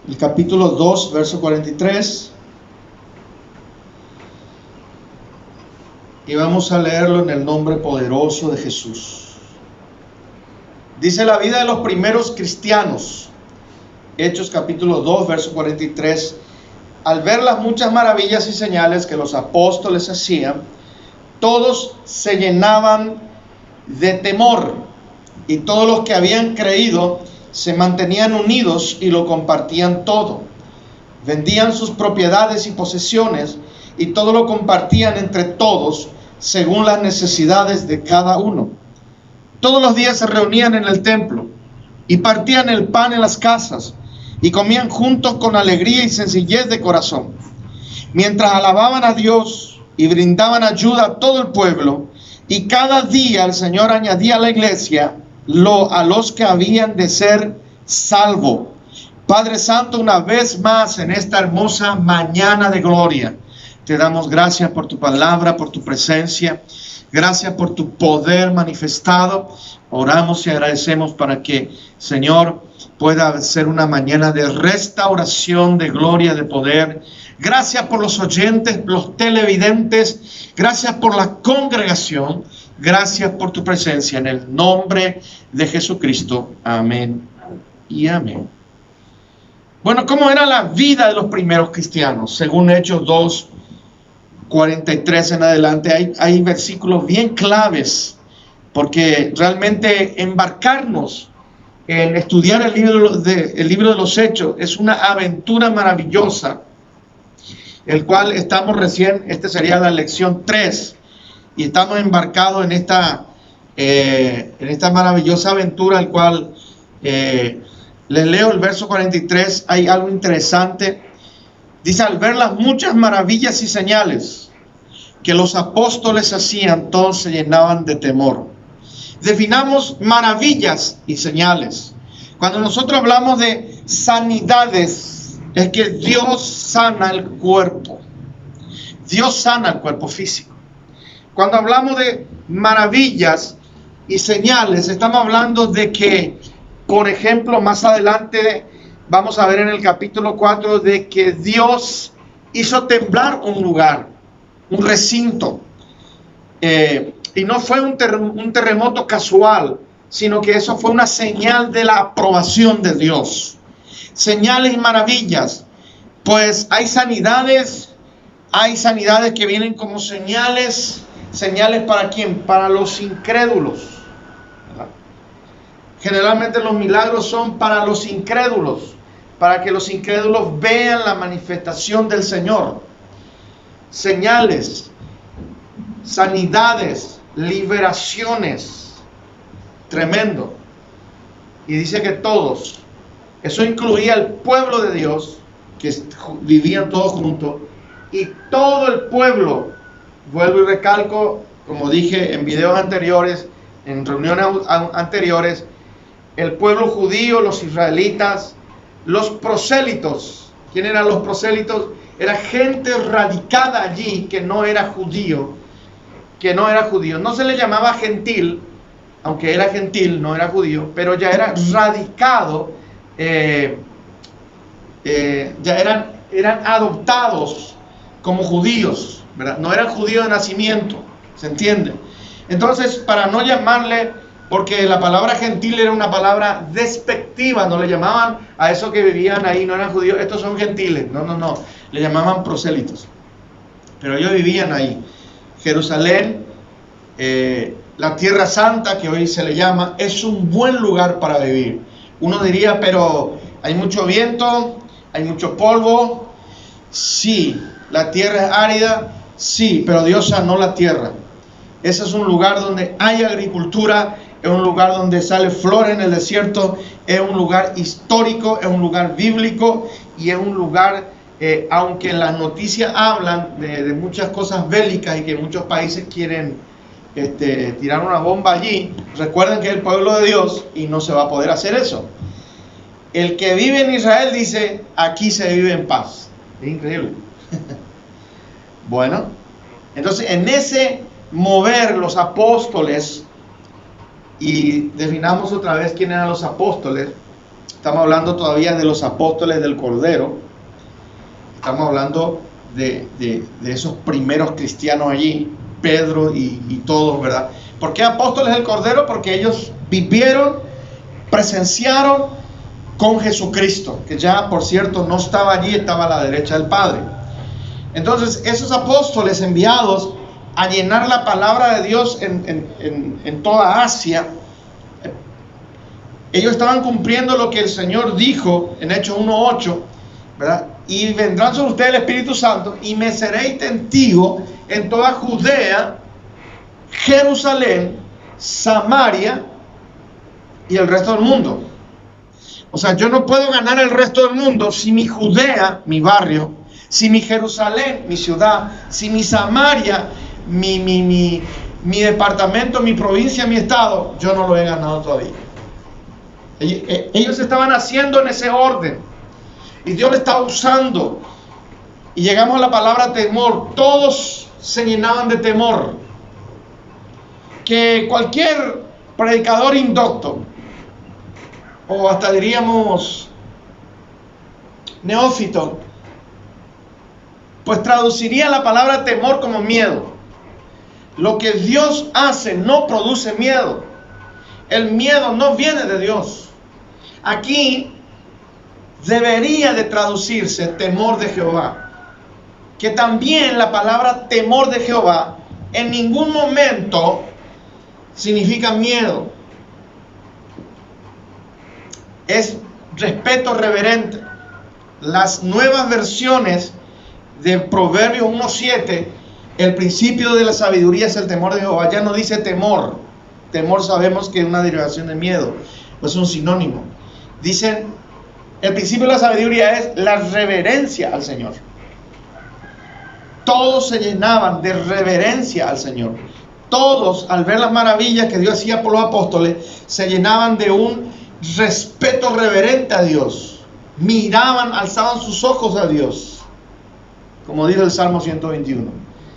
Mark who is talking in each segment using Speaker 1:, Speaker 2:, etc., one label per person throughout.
Speaker 1: El capítulo 2, verso 43. Y vamos a leerlo en el nombre poderoso de Jesús. Dice la vida de los primeros cristianos. Hechos capítulo 2, verso 43. Al ver las muchas maravillas y señales que los apóstoles hacían, todos se llenaban de temor, y todos los que habían creído se mantenían unidos y lo compartían todo. Vendían sus propiedades y posesiones y todo lo compartían entre todos según las necesidades de cada uno. Todos los días se reunían en el templo y partían el pan en las casas y comían juntos con alegría y sencillez de corazón, mientras alababan a Dios y brindaban ayuda a todo el pueblo. Y cada día el Señor añadía a la iglesia a los que habían de ser salvos. Padre Santo, una vez más en esta hermosa mañana de gloria, te damos gracias por tu palabra, por tu presencia. Gracias por tu poder manifestado. Oramos y agradecemos para que, Señor, pueda ser una mañana de restauración, de gloria, de poder. Gracias por los oyentes, los televidentes. Gracias por la congregación. Gracias por tu presencia en el nombre de Jesucristo. Amén y amén. Bueno, ¿cómo era la vida de los primeros cristianos? Según Hechos 2, 43 en adelante, hay versículos bien claves, porque realmente embarcarnos en estudiar el libro de los Hechos es una aventura maravillosa, el cual estamos recién, esta sería la lección 3, y estamos embarcados en esta maravillosa aventura, el cual les leo el verso 43. Hay algo interesante. Dice: al ver las muchas maravillas y señales que los apóstoles hacían, todos se llenaban de temor. Definamos maravillas y señales. Cuando nosotros hablamos de sanidades, es que Dios sana el cuerpo. Dios sana el cuerpo físico. Cuando hablamos de maravillas y señales, estamos hablando de que, por ejemplo, más adelante vamos a ver en el capítulo 4 de que Dios hizo temblar un lugar, un recinto. Y no fue un terremoto casual, sino que eso fue una señal de la aprobación de Dios. Señales y maravillas. Pues hay sanidades que vienen como señales. ¿Señales para quién? Para los incrédulos. Generalmente los milagros son para los incrédulos, para que los incrédulos vean la manifestación del Señor. Señales, sanidades, liberaciones. Tremendo. Y dice que todos, eso incluía el pueblo de Dios, que vivían todos juntos, y todo el pueblo. Vuelvo y recalco, como dije en videos anteriores, en reuniones anteriores, el pueblo judío, los israelitas, los prosélitos. ¿Quién eran los prosélitos? Era gente radicada allí que no era judío. No se le llamaba gentil, aunque era gentil, no era judío, pero ya era radicado, ya eran adoptados como judíos, ¿verdad? No eran judíos de nacimiento, ¿se entiende? Entonces, para no llamarle, porque la palabra gentil era una palabra despectiva, no le llamaban a esos que vivían ahí, no eran judíos, estos son gentiles, no, le llamaban prosélitos, pero ellos vivían ahí. Jerusalén, la Tierra Santa, que hoy se le llama, es un buen lugar para vivir. Uno diría, pero hay mucho viento, hay mucho polvo. Sí, la tierra es árida, Sí, pero Dios sanó la tierra. Ese es un lugar donde hay agricultura, es un lugar donde sale flor en el desierto, es un lugar histórico, es un lugar bíblico y es un lugar, aunque las noticias hablan de muchas cosas bélicas y que muchos países quieren tirar una bomba allí, recuerden que es el pueblo de Dios y no se va a poder hacer eso. El que vive en Israel dice, aquí se vive en paz. Es increíble. Bueno, entonces en ese mover los apóstoles, y definamos otra vez quién eran los apóstoles. Estamos hablando todavía de los apóstoles del Cordero. Estamos hablando de esos primeros cristianos allí, Pedro y todos, ¿verdad? ¿Por qué apóstoles del Cordero? Porque ellos vivieron, presenciaron con Jesucristo, que ya, por cierto, no estaba allí, estaba a la derecha del Padre. Entonces, esos apóstoles enviados a llenar la palabra de Dios en toda Asia, ellos estaban cumpliendo lo que el Señor dijo en Hechos 1:8, ¿verdad? Y vendrán sobre ustedes el Espíritu Santo y me seréis testigo en toda Judea, Jerusalén, Samaria y el resto del mundo. O sea, yo no puedo ganar el resto del mundo si mi Judea, mi barrio, si mi Jerusalén, mi ciudad, si mi Samaria, mi departamento, mi provincia, mi estado, yo no lo he ganado todavía. Ellos estaban haciendo en ese orden y Dios le estaba usando. Y llegamos a la palabra temor. Todos se llenaban de temor. Que cualquier predicador indocto, o hasta diríamos neófito, pues traduciría la palabra temor como miedo. Lo que Dios hace no produce miedo. El miedo no viene de Dios. Aquí debería de traducirse temor de Jehová. Que también la palabra temor de Jehová en ningún momento significa miedo. Es respeto reverente. Las nuevas versiones de Proverbios 1:7, el principio de la sabiduría es el temor de Jehová. Ya no dice temor. Temor sabemos que es una derivación de miedo, pues es un sinónimo. Dicen, el principio de la sabiduría es la reverencia al Señor. Todos se llenaban de reverencia al Señor. Todos, al ver las maravillas que Dios hacía por los apóstoles, se llenaban de un respeto reverente a Dios. Miraban, alzaban sus ojos a Dios. Como dice el Salmo 121.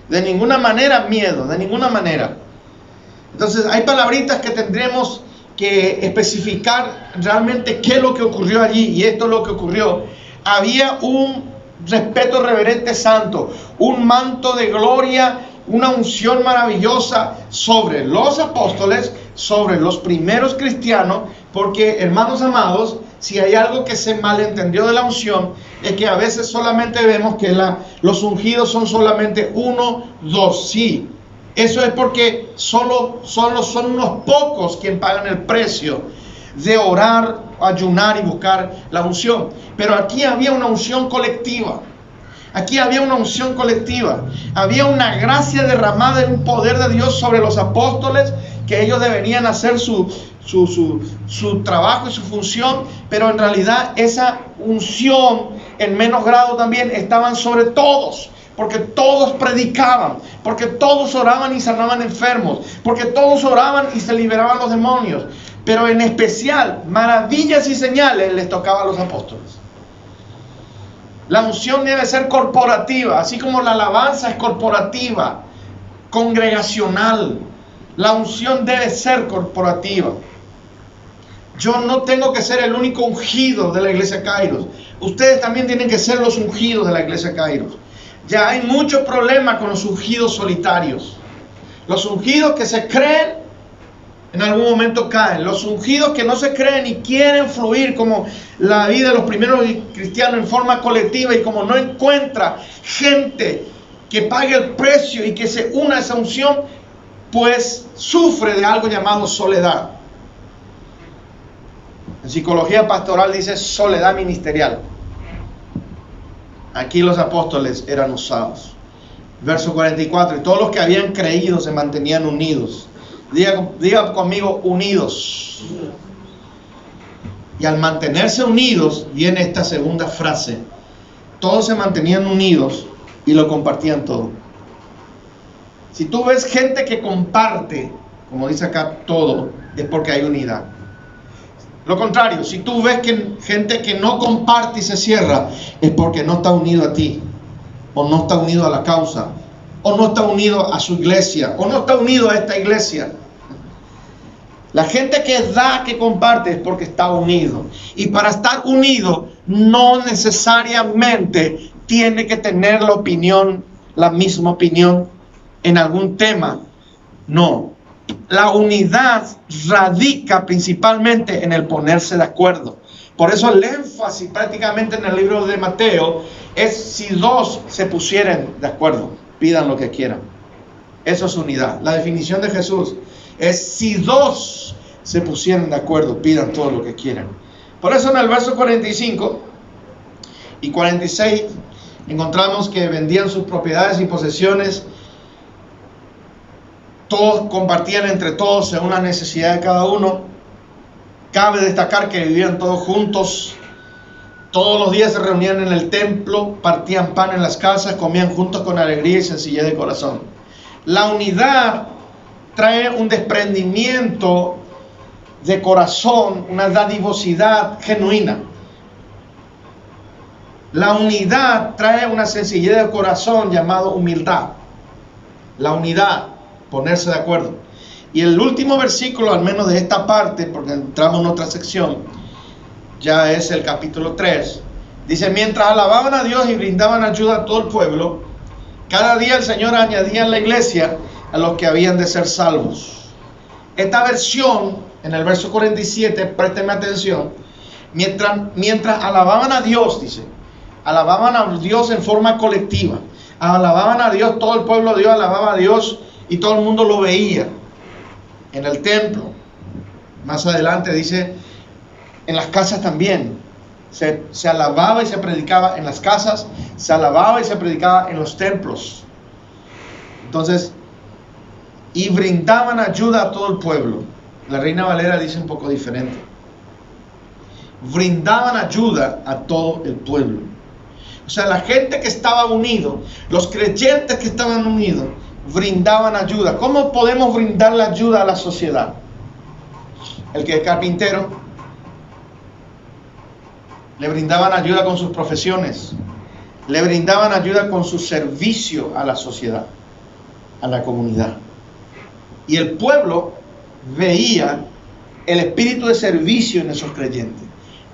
Speaker 1: De ninguna manera miedo, de ninguna manera. Entonces hay palabritas que tendremos que especificar realmente qué es lo que ocurrió allí. Y esto es lo que ocurrió. Había un respeto reverente santo, un manto de gloria, una unción maravillosa sobre los apóstoles, sobre los primeros cristianos, porque, hermanos amados, si hay algo que se malentendió de la unción, es que a veces solamente vemos que los ungidos son solamente 1, 2, sí. Eso es porque solo son unos pocos quienes pagan el precio de orar, ayunar y buscar la unción. Pero aquí había una unción colectiva. Aquí había una unción colectiva. Había una gracia derramada en un poder de Dios sobre los apóstoles, que ellos deberían hacer su trabajo y su función, pero en realidad esa unción en menos grado también estaban sobre todos. Porque todos predicaban, porque todos oraban y sanaban enfermos, porque todos oraban y se liberaban los demonios. Pero en especial, maravillas y señales les tocaba a los apóstoles. La unción debe ser corporativa, así como la alabanza es corporativa, congregacional. La unción debe ser corporativa. Yo no tengo que ser el único ungido de la iglesia Kairos. Ustedes también tienen que ser los ungidos de la iglesia Kairos. Ya hay muchos problemas con los ungidos solitarios. Los ungidos que se creen, en algún momento caen. Los ungidos que no se creen y quieren fluir como la vida de los primeros cristianos en forma colectiva, y como no encuentra gente que pague el precio y que se una a esa unción, pues sufre de algo llamado soledad. En psicología pastoral dice soledad ministerial. Aquí los apóstoles eran usados. Verso 44, y todos los que habían creído se mantenían unidos. Diga conmigo, unidos. Y al mantenerse unidos, viene esta segunda frase. Todos se mantenían unidos y lo compartían todo. Si tú ves gente que comparte, como dice acá, todo, es porque hay unidad. Lo contrario, si tú ves que gente que no comparte y se cierra, es porque no está unido a ti, o no está unido a la causa, o no está unido a su iglesia, o no está unido a esta iglesia. La gente que da, que comparte, es porque está unido. Y para estar unido, no necesariamente tiene que tener la misma opinión en algún tema. No. La unidad radica principalmente en el ponerse de acuerdo. Por eso el énfasis prácticamente en el libro de Mateo es: si dos se pusieran de acuerdo, pidan lo que quieran. Eso es unidad. La definición de Jesús es: si dos se pusieran de acuerdo, pidan todo lo que quieran. Por eso en el verso 45 y 46 encontramos que vendían sus propiedades y posesiones. Todos compartían entre todos según la necesidad de cada uno. Cabe destacar que vivían todos juntos. Todos los días se reunían en el templo, partían pan en las casas, comían juntos con alegría y sencillez de corazón. La unidad trae un desprendimiento de corazón, una dadivosidad genuina. La unidad trae una sencillez de corazón llamado humildad. La unidad, ponerse de acuerdo. Y el último versículo, al menos de esta parte, porque entramos en otra sección, ya es el capítulo 3, dice: mientras alababan a Dios y brindaban ayuda a todo el pueblo, cada día el Señor añadía en la iglesia a los que habían de ser salvos. Esta versión, en el verso 47, présteme atención, mientras alababan a Dios, dice, alababan a Dios en forma colectiva, alababan a Dios, todo el pueblo de Dios alababa a Dios y todo el mundo lo veía en el templo. Más adelante dice: en las casas también se alababa y se predicaba en las casas, se alababa y se predicaba en los templos. Entonces, y brindaban ayuda a todo el pueblo. La Reina Valera dice un poco diferente: brindaban ayuda a todo el pueblo. O sea, la gente que estaba unido, los creyentes que estaban unidos, brindaban ayuda. ¿Cómo podemos brindar la ayuda a la sociedad? El que es carpintero, le brindaban ayuda con sus profesiones, le brindaban ayuda con su servicio a la sociedad, a la comunidad. Y el pueblo veía el espíritu de servicio en esos creyentes.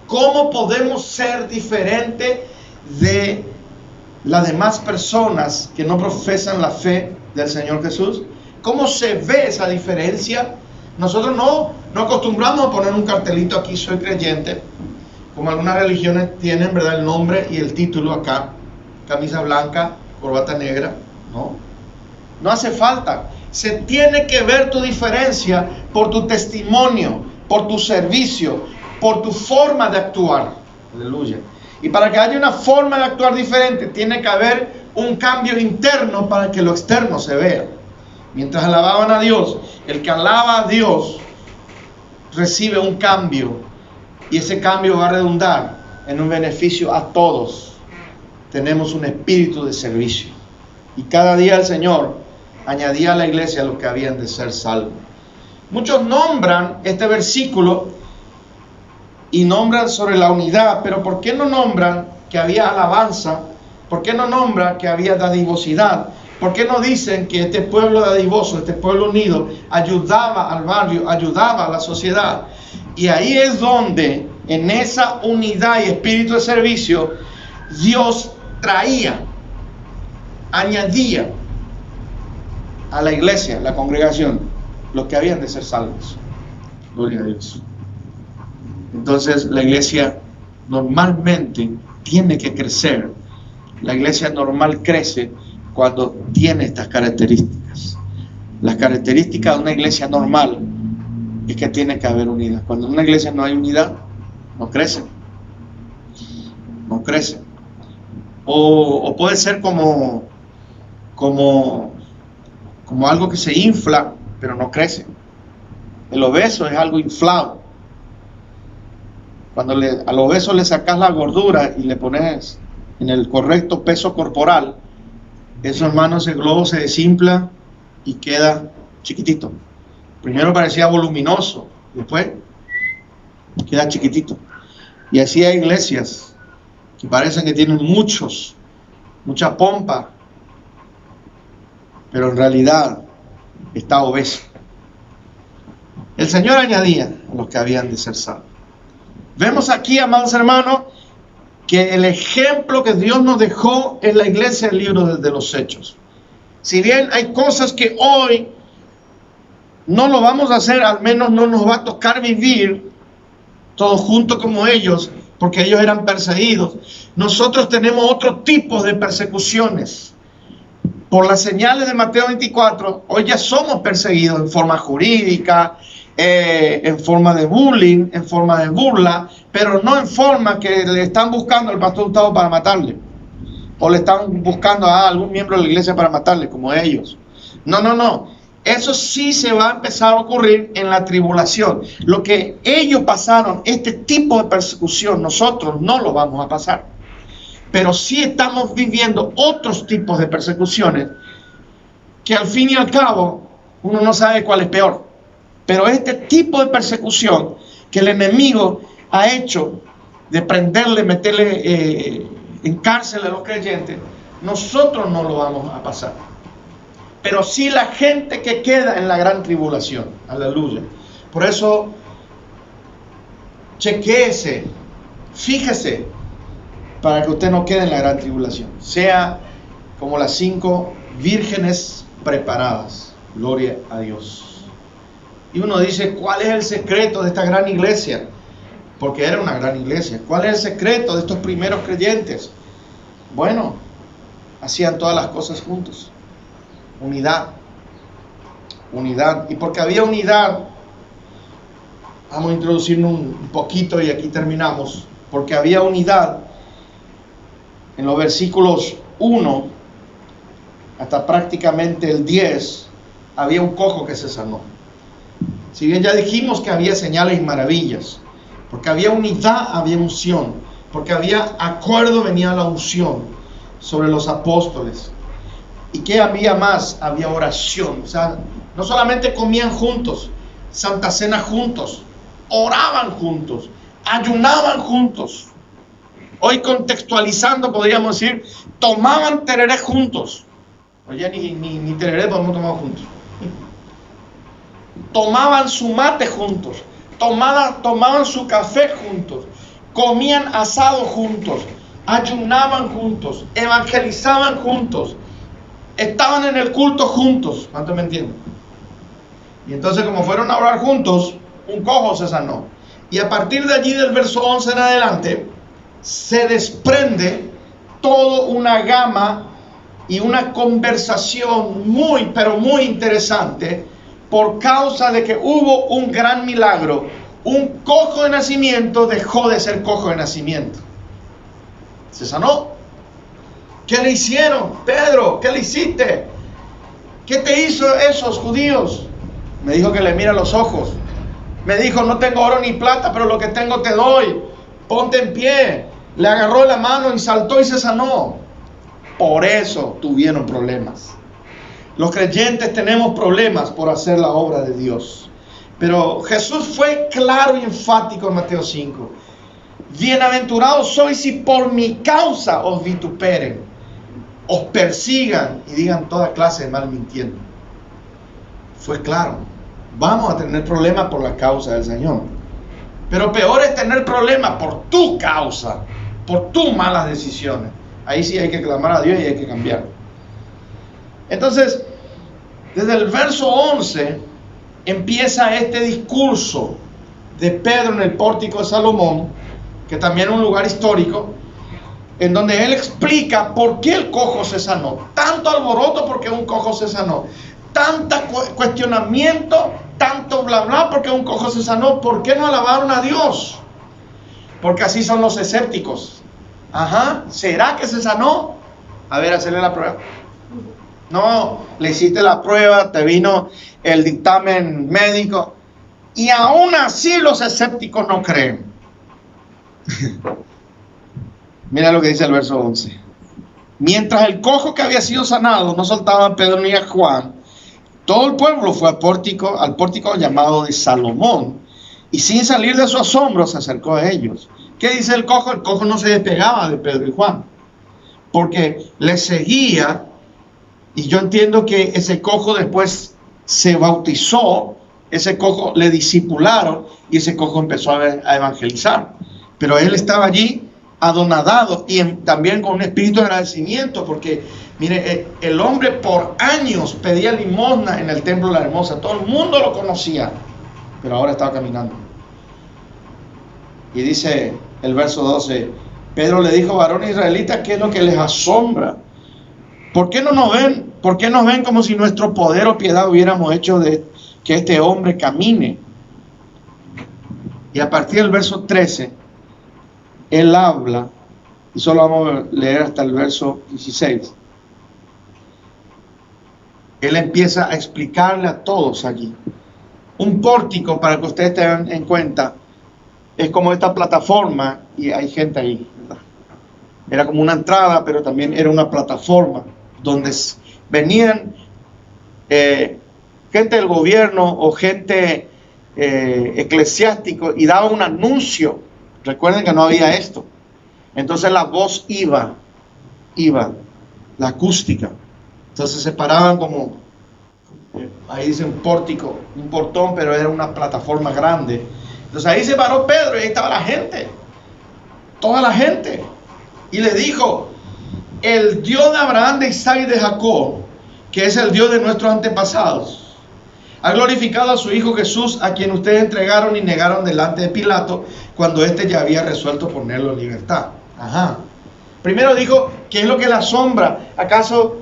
Speaker 1: ¿Cómo podemos ser diferentes de las demás personas que no profesan la fe del Señor Jesús? ¿Cómo se ve esa diferencia? Nosotros no acostumbramos a poner un cartelito aquí: soy creyente, como algunas religiones tienen, ¿verdad?, el nombre y el título acá, camisa blanca, corbata negra. No hace falta. Se tiene que ver tu diferencia por tu testimonio, por tu servicio, por tu forma de actuar. Aleluya. Y para que haya una forma de actuar diferente, tiene que haber un cambio interno para que lo externo se vea. Mientras alababan a Dios, el que alaba a Dios recibe un cambio, y ese cambio va a redundar en un beneficio a todos. Tenemos un espíritu de servicio, y cada día el Señor añadía a la iglesia a los que habían de ser salvos. Muchos nombran este versículo y nombran sobre la unidad, pero ¿por qué no nombran que había alabanza? ¿Por qué no nombran que había dadivosidad? ¿Por qué no dicen que este pueblo dadivoso, este pueblo unido, ayudaba al barrio, ayudaba a la sociedad? Y ahí es donde, en esa unidad y espíritu de servicio, Dios traía, añadía a la iglesia, la congregación, los que habían de ser salvos. Gloria a Dios. Entonces la iglesia normalmente tiene que crecer. La iglesia normal crece cuando tiene estas características. Las características de una iglesia normal es que tiene que haber unidad. Cuando en una iglesia no hay unidad, no crece. No crece. O puede ser como como algo que se infla, pero no crece. El obeso es algo inflado. Cuando al obeso le sacas la gordura y le pones en el correcto peso corporal, eso, hermano, ese globo se desinfla y queda chiquitito. Primero parecía voluminoso, después queda chiquitito. Y así hay iglesias que parecen que tienen mucha pompa, pero en realidad está obeso. El Señor añadía a los que habían de ser salvos. Vemos aquí, amados hermanos, que el ejemplo que Dios nos dejó en la iglesia del libro de los Hechos. Si bien hay cosas que hoy no lo vamos a hacer, al menos no nos va a tocar vivir todos juntos como ellos, porque ellos eran perseguidos. Nosotros tenemos otro tipo de persecuciones. Por las señales de Mateo 24, hoy ya somos perseguidos en forma jurídica, en forma de bullying, en forma de burla, pero no en forma que le están buscando al pastor Gustavo para matarle, o le están buscando a algún miembro de la iglesia para matarle, como ellos. No. Eso sí se va a empezar a ocurrir en la tribulación. Lo que ellos pasaron, este tipo de persecución, nosotros no lo vamos a pasar. Pero sí estamos viviendo otros tipos de persecuciones que al fin y al cabo uno no sabe cuál es peor. Pero este tipo de persecución que el enemigo ha hecho de prenderle, meterle en cárcel a los creyentes, nosotros no lo vamos a pasar. Pero sí la gente que queda en la gran tribulación. Aleluya. Por eso, chequéese, fíjese, para que usted no quede en la gran tribulación. Sea como las 5 vírgenes preparadas. Gloria a Dios. Y uno dice, ¿cuál es el secreto de esta gran iglesia? Porque era una gran iglesia. ¿Cuál es el secreto de estos primeros creyentes? Bueno, hacían todas las cosas juntos. Unidad. Y porque había unidad, vamos a introducirnos un poquito y aquí terminamos. Porque había unidad, en los versículos 1 hasta prácticamente el 10, había un cojo que se sanó. Si bien ya dijimos que había señales y maravillas, porque había unidad, había unción, porque había acuerdo, venía la unción sobre los apóstoles. ¿Y qué había más? Había oración. O sea, no solamente comían juntos, Santa Cena juntos, oraban juntos, ayunaban juntos. Hoy contextualizando podríamos decir, tomaban tereré juntos. Oye, ni tereré podemos tomar juntos. Tomaban su mate juntos, tomaban su café juntos, comían asado juntos, ayunaban juntos, evangelizaban juntos, estaban en el culto juntos. ¿Cuánto me entienden? Y entonces, como fueron a orar juntos, un cojo se sanó. Y a partir de allí, del verso 11 en adelante, se desprende toda una gama y una conversación muy, pero muy interesante, por causa de que hubo un gran milagro. Un cojo de nacimiento dejó de ser cojo de nacimiento. Se sanó. ¿Qué le hicieron? Pedro, ¿qué le hiciste? ¿Qué te hizo esos judíos? Me dijo que le mira los ojos. Me dijo, no tengo oro ni plata, pero lo que tengo te doy. Ponte en pie. Le agarró la mano y saltó y se sanó. Por eso tuvieron problemas. Los creyentes tenemos problemas por hacer la obra de Dios. Pero Jesús fue claro y enfático en Mateo 5. Bienaventurados sois si por mi causa os vituperen, os persigan y digan toda clase de mal mintiendo. Fue claro. Vamos a tener problemas por la causa del Señor. Pero peor es tener problemas por tu causa, por tus malas decisiones. Ahí sí hay que clamar a Dios y hay que cambiar. Entonces, desde el verso 11 empieza este discurso de Pedro en el pórtico de Salomón, que también es un lugar histórico, en donde él explica por qué el cojo se sanó. Tanto alboroto porque un cojo se sanó. Tanta cuestionamiento, tanto bla bla porque un cojo se sanó. ¿Por qué no alabaron a Dios? Porque así son los escépticos. Ajá, ¿será que se sanó? A ver, hacerle la prueba. No, le hiciste la prueba, te vino el dictamen médico y aún así los escépticos no creen. Mira lo que dice el verso 11. Mientras el cojo que había sido sanado no soltaba a Pedro ni a Juan, todo el pueblo fue al pórtico llamado de Salomón, y sin salir de su asombro se acercó a ellos. ¿Qué dice el cojo? El cojo no se despegaba de Pedro y Juan, porque le seguía, y yo entiendo que ese cojo después se bautizó, ese cojo le discipularon, y ese cojo empezó a evangelizar. Pero él estaba allí adonadado y también con un espíritu de agradecimiento, porque mire, el hombre por años pedía limosna en el templo de la Hermosa, todo el mundo lo conocía, pero ahora estaba caminando. Y dice el verso 12, Pedro le dijo: varones israelitas, ¿qué es lo que les asombra? ¿Por qué no nos ven? ¿Por qué nos ven como si nuestro poder o piedad hubiéramos hecho de que este hombre camine? Y a partir del verso 13 él habla, y solo vamos a leer hasta el verso 16. Él empieza a explicarle a todos allí. Un pórtico, para que ustedes tengan en cuenta, es como esta plataforma, y hay gente ahí, ¿verdad? Era como una entrada, pero también era una plataforma donde venían gente del gobierno o gente eclesiástico y daba un anuncio. Recuerden que no había esto. Entonces la voz iba, la acústica. Entonces se paraban como, ahí dice un pórtico, un portón, pero era una plataforma grande. Entonces ahí se paró Pedro y ahí estaba la gente, toda la gente. Y le dijo: el Dios de Abraham, de Isaac y de Jacob, que es el Dios de nuestros antepasados, ha glorificado a su Hijo Jesús, a quien ustedes entregaron y negaron delante de Pilato, cuando éste ya había resuelto ponerlo en libertad. Ajá. Primero dijo: ¿qué es lo que le asombra? ¿Acaso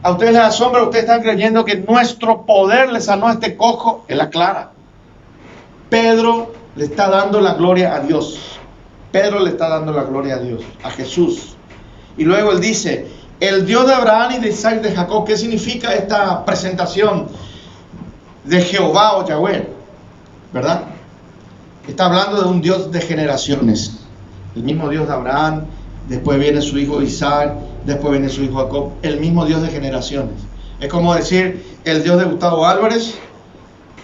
Speaker 1: a ustedes les asombra? Ustedes están creyendo que nuestro poder les sanó a este cojo. Él aclara. Pedro le está dando la gloria a Dios. Pedro le está dando la gloria a Dios, a Jesús. Y luego él dice: el Dios de Abraham y de Isaac y de Jacob. ¿Qué significa esta presentación de Jehová o Yahweh? ¿Verdad? Está hablando de un Dios de generaciones. El mismo Dios de Abraham, después viene su hijo Isaac, después viene su hijo Jacob. El mismo Dios de generaciones. Es como decir el Dios de Gustavo Álvarez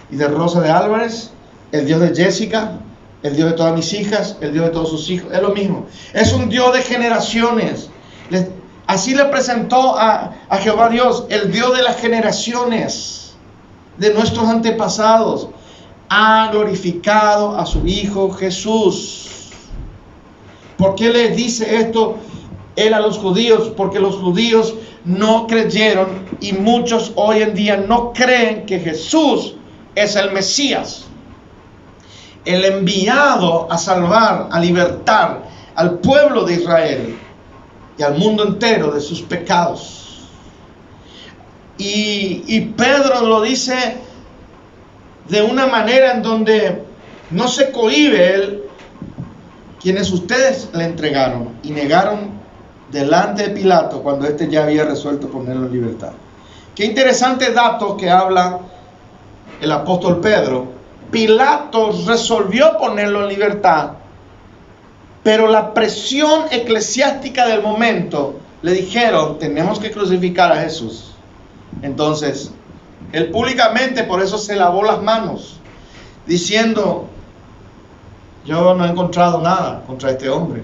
Speaker 1: y de Rosa de Álvarez, el Dios de Jessica, el Dios de todas mis hijas, el Dios de todos sus hijos. Es lo mismo. Es un Dios de generaciones. Así le presentó a Jehová Dios, el Dios de las generaciones, de nuestros antepasados. Ha glorificado a su Hijo Jesús. ¿Por qué les dice esto él a los judíos? Porque los judíos no creyeron, y muchos hoy en día no creen que Jesús es el Mesías, el enviado a salvar, a libertar al pueblo de Israel y al mundo entero de sus pecados. Y Pedro lo dice de una manera en donde no se cohíbe él: quienes ustedes le entregaron y negaron delante de Pilato, cuando éste ya había resuelto ponerlo en libertad. Qué interesante dato que habla el apóstol Pedro. Pilato resolvió ponerlo en libertad, pero la presión eclesiástica del momento le dijeron: tenemos que crucificar a Jesús. Entonces él públicamente, por eso se lavó las manos, diciendo: yo no he encontrado nada contra este hombre,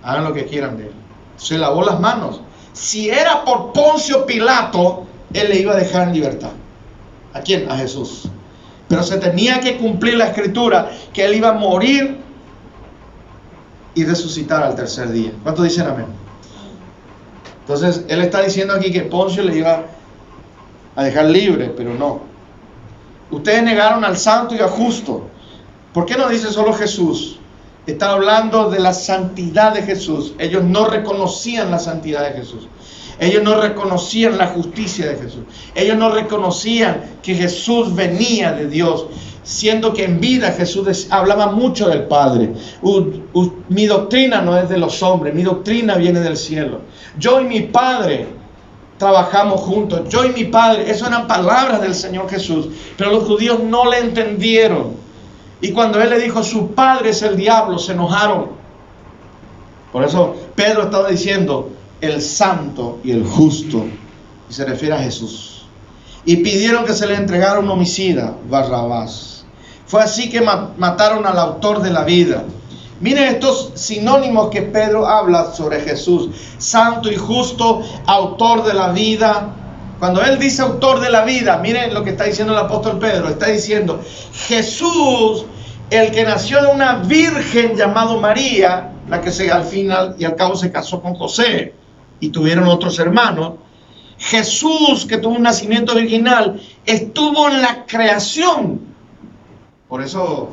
Speaker 1: hagan lo que quieran de él. Se lavó las manos. Si era por Poncio Pilato, él le iba a dejar en libertad. ¿A quién? A Jesús. Pero se tenía que cumplir la escritura, que él iba a morir y resucitar al tercer día. ¿Cuántos dicen amén? Entonces él está diciendo aquí que Poncio le iba a dejar libre, pero no. Ustedes negaron al santo y al justo. ¿Por qué no dice solo Jesús? Está hablando de la santidad de Jesús. Ellos no reconocían la santidad de Jesús. Ellos no reconocían la justicia de Jesús. Ellos no reconocían que Jesús venía de Dios, siendo que en vida Jesús hablaba mucho del Padre. Mi doctrina no es de los hombres, mi doctrina viene del cielo. Yo y mi Padre trabajamos juntos, yo y mi padre. Eso eran palabras del Señor Jesús, pero los judíos no le entendieron. Y cuando él le dijo, su padre es el diablo, se enojaron. Por eso Pedro estaba diciendo, el santo y el justo, y se refiere a Jesús. Y pidieron que se le entregara un homicida, Barrabás. Fue así que mataron al autor de la vida. Miren estos sinónimos que Pedro habla sobre Jesús: santo y justo, autor de la vida. Cuando él dice autor de la vida, miren lo que está diciendo el apóstol Pedro. Está diciendo, Jesús, el que nació de una virgen llamada María, la que al final y al cabo se casó con José y tuvieron otros hermanos. Jesús, que tuvo un nacimiento virginal, estuvo en la creación. Por eso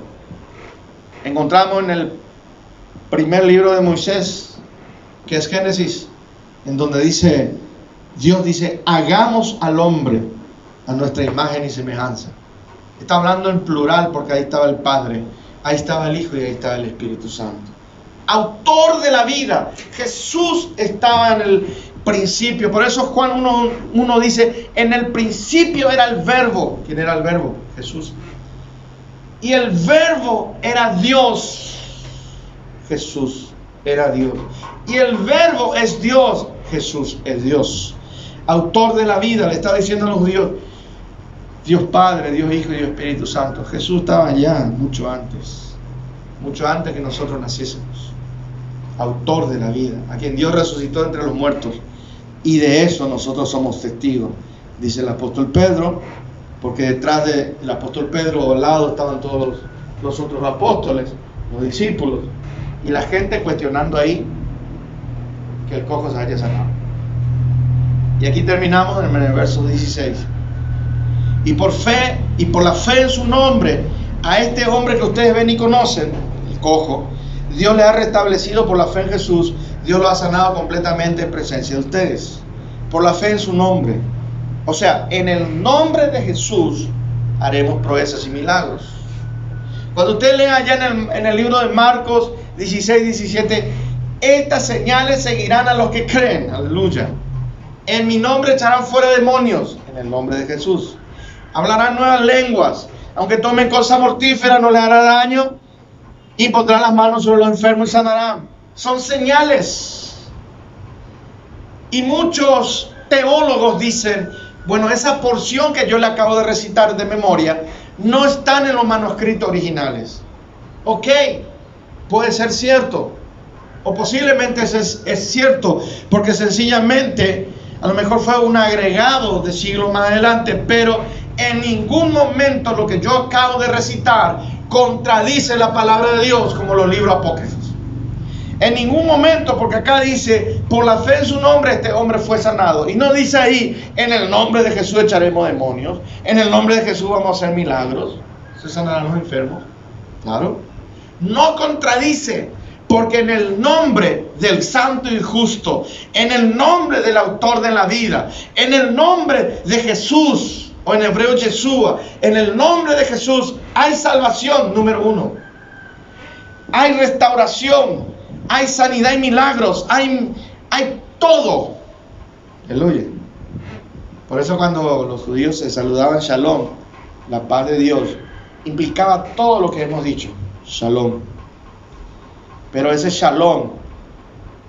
Speaker 1: encontramos en el primer libro de Moisés, que es Génesis, en donde dice, Dios dice, hagamos al hombre a nuestra imagen y semejanza. Está hablando en plural porque ahí estaba el Padre, ahí estaba el Hijo y ahí estaba el Espíritu Santo. Autor de la vida. Jesús estaba en el principio. Por eso Juan 1 dice, en el principio era el verbo. ¿Quién era el verbo? Jesús. Y el verbo era Dios. Jesús era Dios. Y el verbo es Dios. Jesús es Dios. Autor de la vida, le está diciendo a los judíos, Dios Padre, Dios Hijo y Dios Espíritu Santo. Jesús estaba allá mucho antes que nosotros naciésemos. Autor de la vida, a quien Dios resucitó entre los muertos, y de eso nosotros somos testigos, dice el apóstol Pedro, porque detrás del apóstol Pedro al lado estaban todos los otros apóstoles, los discípulos, y la gente cuestionando ahí que el cojo se haya sanado. Y aquí terminamos en el verso 16. Y por fe y por la fe en su nombre, a este hombre que ustedes ven y conocen, el cojo, Dios le ha restablecido por la fe en Jesús. Dios lo ha sanado completamente en presencia de ustedes. Por la fe en su nombre. O sea, en el nombre de Jesús haremos proezas y milagros. Cuando usted lea allá en el libro de Marcos 16, 17, estas señales seguirán a los que creen. Aleluya. En mi nombre echarán fuera demonios. En el nombre de Jesús. Hablarán nuevas lenguas. Aunque tomen cosa mortífera no les hará daño. Y pondrán las manos sobre los enfermos y sanarán. Son señales. Y muchos teólogos dicen, bueno, esa porción que yo le acabo de recitar de memoria no están en los manuscritos originales. Ok, puede ser cierto. O posiblemente es cierto, porque sencillamente a lo mejor fue un agregado de siglos más adelante, pero en ningún momento lo que yo acabo de recitar contradice la palabra de Dios como los libros apócrifos. En ningún momento, porque acá dice, por la fe en su nombre este hombre fue sanado. Y no dice ahí, en el nombre de Jesús echaremos demonios, en el nombre de Jesús vamos a hacer milagros, se sanarán los enfermos. Claro, no contradice, porque en el nombre del santo y justo, en el nombre del autor de la vida, en el nombre de Jesús, o en hebreo Yeshua, en el nombre de Jesús hay salvación, número uno. Hay restauración, hay sanidad y milagros, hay todo. Aleluya. Por eso cuando los judíos se saludaban Shalom, la paz de Dios, implicaba todo lo que hemos dicho, Shalom. Pero ese Shalom,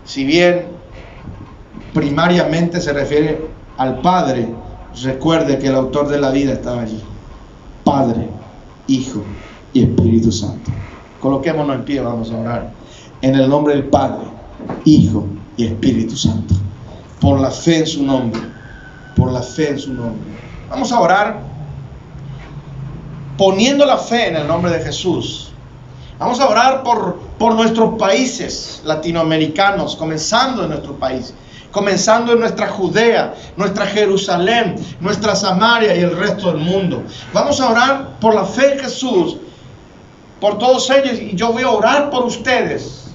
Speaker 1: si bien primariamente se refiere al Padre, recuerde que el autor de la vida estaba allí. Padre, Hijo y Espíritu Santo. Coloquémonos en pie, vamos a orar. En el nombre del Padre, Hijo y Espíritu Santo. Por la fe en su nombre. Por la fe en su nombre. Vamos a orar poniendo la fe en el nombre de Jesús. Vamos a orar por nuestros países latinoamericanos, comenzando en nuestro país. Comenzando en nuestra Judea, nuestra Jerusalén, nuestra Samaria y el resto del mundo. Vamos a orar por la fe en Jesús, por todos ellos, y yo voy a orar por ustedes.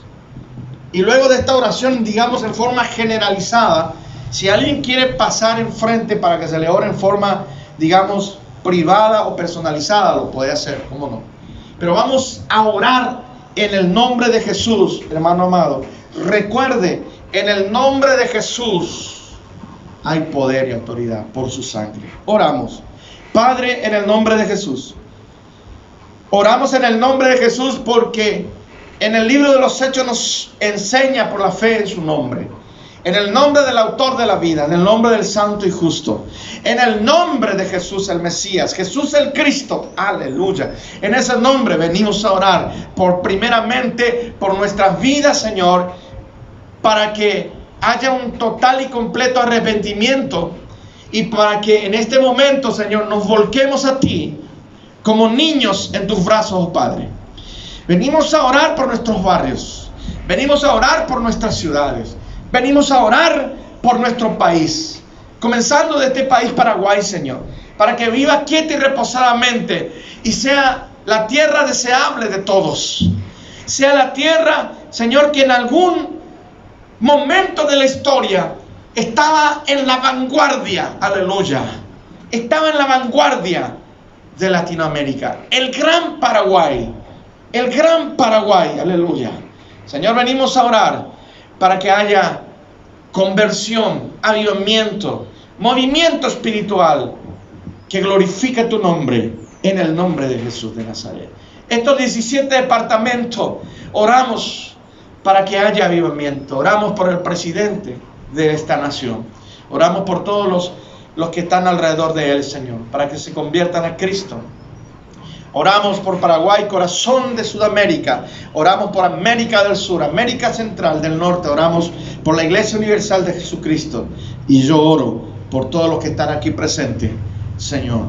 Speaker 1: Y luego de esta oración, digamos en forma generalizada, si alguien quiere pasar enfrente para que se le ore en forma, digamos, privada o personalizada, lo puede hacer, ¿cómo no? Pero vamos a orar en el nombre de Jesús, hermano amado. Recuerde, en el nombre de Jesús, hay poder y autoridad por su sangre. Oramos. Padre, en el nombre de Jesús. Oramos en el nombre de Jesús porque en el libro de los Hechos nos enseña por la fe en su nombre. En el nombre del autor de la vida, en el nombre del santo y justo, en el nombre de Jesús el Mesías, Jesús el Cristo, aleluya. En ese nombre venimos a orar primeramente por nuestras vidas, Señor, para que haya un total y completo arrepentimiento y para que en este momento, Señor, nos volquemos a ti como niños en tus brazos, oh Padre. Venimos a orar por nuestros barrios, venimos a orar por nuestras ciudades, venimos a orar por nuestro país, comenzando de este país Paraguay, Señor, para que viva quieta y reposadamente y sea la tierra deseable de todos. Sea la tierra, Señor, que en algún momento de la historia estaba en la vanguardia, aleluya, estaba en la vanguardia de Latinoamérica, el gran Paraguay, aleluya. Señor, venimos a orar para que haya conversión, avivamiento, movimiento espiritual que glorifique tu nombre, en el nombre de Jesús de Nazaret. Estos 17 departamentos, oramos para que haya avivamiento. Oramos por el presidente de esta nación. Oramos por todos los que están alrededor de él, Señor, para que se conviertan a Cristo. Oramos por Paraguay, corazón de Sudamérica. Oramos por América del Sur, América Central, del Norte. Oramos por la Iglesia Universal de Jesucristo. Y yo oro por todos los que están aquí presentes, Señor,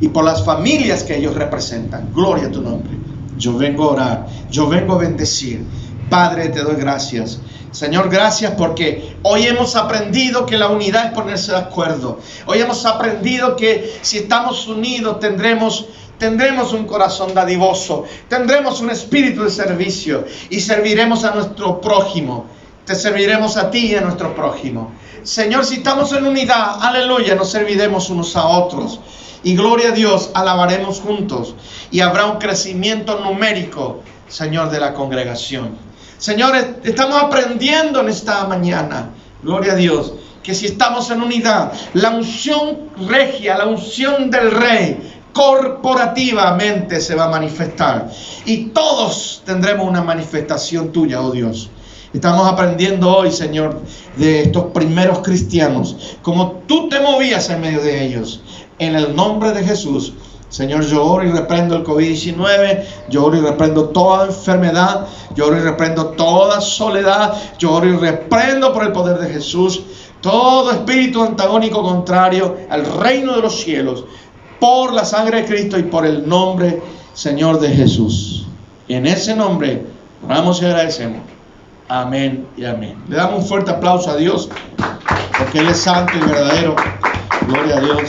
Speaker 1: y por las familias que ellos representan. Gloria a tu nombre. Yo vengo a orar, yo vengo a bendecir. Padre, te doy gracias. Señor, gracias porque hoy hemos aprendido que la unidad es ponerse de acuerdo. Hoy hemos aprendido que si estamos unidos tendremos un corazón dadivoso, tendremos un espíritu de servicio y serviremos a nuestro prójimo. Te serviremos a ti y a nuestro prójimo. Señor, si estamos en unidad, aleluya, nos serviremos unos a otros. Y gloria a Dios, alabaremos juntos y habrá un crecimiento numérico, Señor, de la congregación. Señores, estamos aprendiendo en esta mañana, gloria a Dios, que si estamos en unidad, la unción regia, la unción del Rey, corporativamente se va a manifestar. Y todos tendremos una manifestación tuya, oh Dios. Estamos aprendiendo hoy, Señor, de estos primeros cristianos, como tú te movías en medio de ellos. En el nombre de Jesús, Señor, yo oro y reprendo el COVID-19, yo oro y reprendo toda enfermedad, yo oro y reprendo toda soledad, yo oro y reprendo por el poder de Jesús todo espíritu antagónico contrario al reino de los cielos, por la sangre de Cristo y por el nombre, Señor, de Jesús. Y en ese nombre oramos y agradecemos. Amén y amén. Le damos un fuerte aplauso a Dios, porque Él es santo y verdadero. Gloria a Dios.